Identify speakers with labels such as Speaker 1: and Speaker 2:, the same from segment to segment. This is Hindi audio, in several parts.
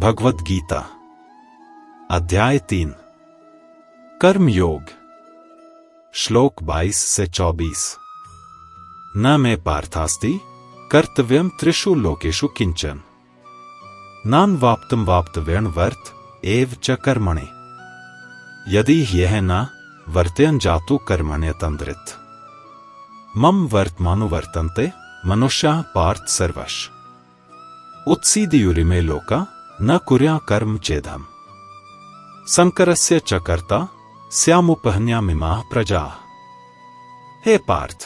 Speaker 1: भगवद गीता अध्याय 3 कर्म योग श्लोक 22 से 24। न मे पार्थास्ति कर्तव्यम त्रिषु लोकेषु किंचन नान्वाप्तम वाप्तव्यं वर्त एव च कर्मणे यदि यह न वर्तयन् जातु कर्मण्यतन्द्रित मम वर्तमानुवर्तन्ते मनुष्याः पार्थ सर्वश उत्सीदयुरिमे लोका न कुर्या कर्म चेदहम् संकरस्य च कर्ता स्यामुपहन्यामिमाः प्रजाः। हे पार्थ,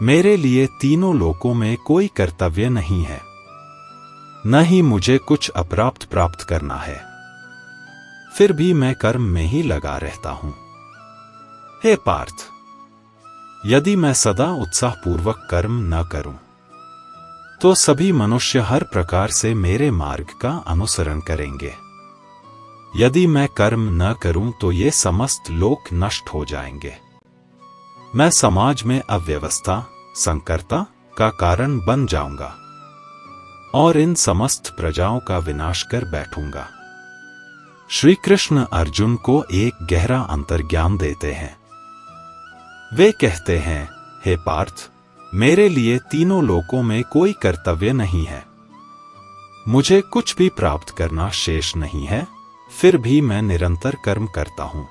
Speaker 1: मेरे लिए तीनों लोकों में कोई कर्तव्य नहीं है, न ही मुझे कुछ अप्राप्त प्राप्त करना है, फिर भी मैं कर्म में ही लगा रहता हूं। हे पार्थ, यदि मैं सदा उत्साहपूर्वक कर्म न करूं तो सभी मनुष्य हर प्रकार से मेरे मार्ग का अनुसरण करेंगे। यदि मैं कर्म न करूं तो ये समस्त लोक नष्ट हो जाएंगे। मैं समाज में अव्यवस्था, संकरता का कारण बन जाऊंगा और इन समस्त प्रजाओं का विनाश कर बैठूंगा। श्री कृष्ण अर्जुन को एक गहरा अंतर्ज्ञान देते हैं। वे कहते हैं, हे पार्थ, मेरे लिए तीनों लोकों में कोई कर्तव्य नहीं है, मुझे कुछ भी प्राप्त करना शेष नहीं है, फिर भी मैं निरंतर कर्म करता हूं।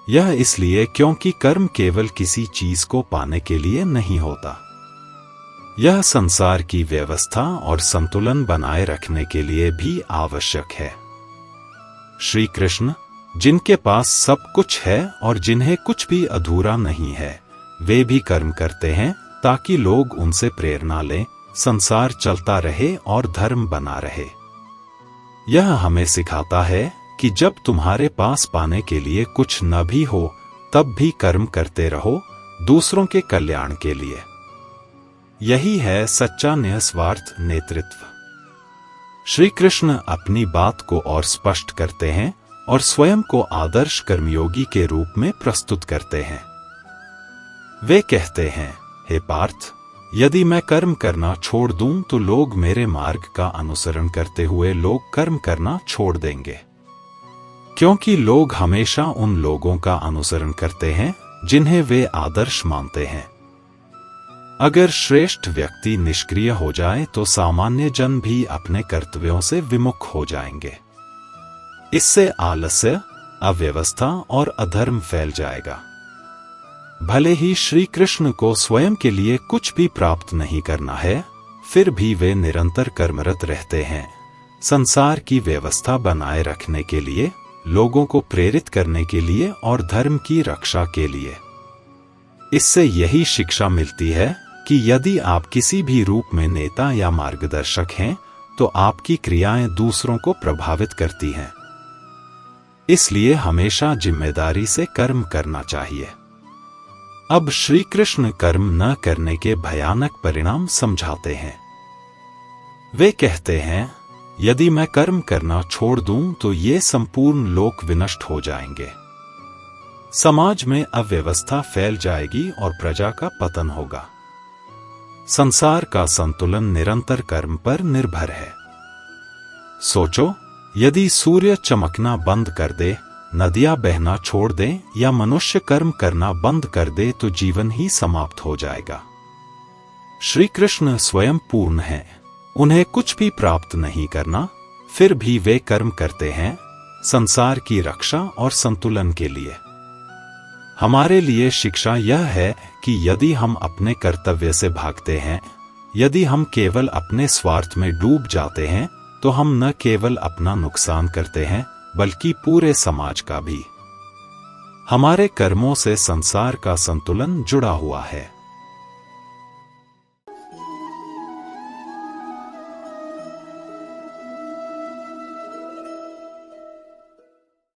Speaker 1: यह इसलिए क्योंकि कर्म केवल किसी चीज को पाने के लिए नहीं होता, यह संसार की व्यवस्था और संतुलन बनाए रखने के लिए भी आवश्यक है। श्री कृष्ण, जिनके पास सब कुछ है और जिन्हें कुछ भी अधूरा नहीं है, वे भी कर्म करते हैं ताकि लोग उनसे प्रेरणा लें, संसार चलता रहे और धर्म बना रहे। यह हमें सिखाता है कि जब तुम्हारे पास पाने के लिए कुछ न भी हो तब भी कर्म करते रहो, दूसरों के कल्याण के लिए। यही है सच्चा निस्वार्थ नेतृत्व। श्री कृष्ण अपनी बात को और स्पष्ट करते हैं और स्वयं को आदर्श कर्मयोगी के रूप में प्रस्तुत करते हैं। वे कहते हैं, हे पार्थ, यदि मैं कर्म करना छोड़ दूं तो लोग मेरे मार्ग का अनुसरण करते हुए लोग कर्म करना छोड़ देंगे, क्योंकि लोग हमेशा उन लोगों का अनुसरण करते हैं जिन्हें वे आदर्श मानते हैं। अगर श्रेष्ठ व्यक्ति निष्क्रिय हो जाए तो सामान्य जन भी अपने कर्तव्यों से विमुख हो जाएंगे। इससे आलस्य, अव्यवस्था और अधर्म फैल जाएगा। भले ही श्री कृष्ण को स्वयं के लिए कुछ भी प्राप्त नहीं करना है, फिर भी वे निरंतर कर्मरत रहते हैं, संसार की व्यवस्था बनाए रखने के लिए, लोगों को प्रेरित करने के लिए और धर्म की रक्षा के लिए। इससे यही शिक्षा मिलती है कि यदि आप किसी भी रूप में नेता या मार्गदर्शक हैं तो आपकी क्रियाएं दूसरों को प्रभावित करती हैं। इसलिए हमेशा जिम्मेदारी से कर्म करना चाहिए। अब श्री कृष्ण कर्म न करने के भयानक परिणाम समझाते हैं। वे कहते हैं, यदि मैं कर्म करना छोड़ दूं तो ये संपूर्ण लोक विनष्ट हो जाएंगे, समाज में अव्यवस्था फैल जाएगी और प्रजा का पतन होगा। संसार का संतुलन निरंतर कर्म पर निर्भर है। सोचो, यदि सूर्य चमकना बंद कर दे, नदियां बहना छोड़ दें या मनुष्य कर्म करना बंद कर दे तो जीवन ही समाप्त हो जाएगा। श्री कृष्ण स्वयं पूर्ण हैं, उन्हें कुछ भी प्राप्त नहीं करना, फिर भी वे कर्म करते हैं, संसार की रक्षा और संतुलन के लिए। हमारे लिए शिक्षा यह है कि यदि हम अपने कर्तव्य से भागते हैं, यदि हम केवल अपने स्वार्थ में डूब जाते हैं, तो हम न केवल अपना नुकसान करते हैं बल्कि पूरे समाज का भी। हमारे कर्मों से संसार का संतुलन जुड़ा हुआ है।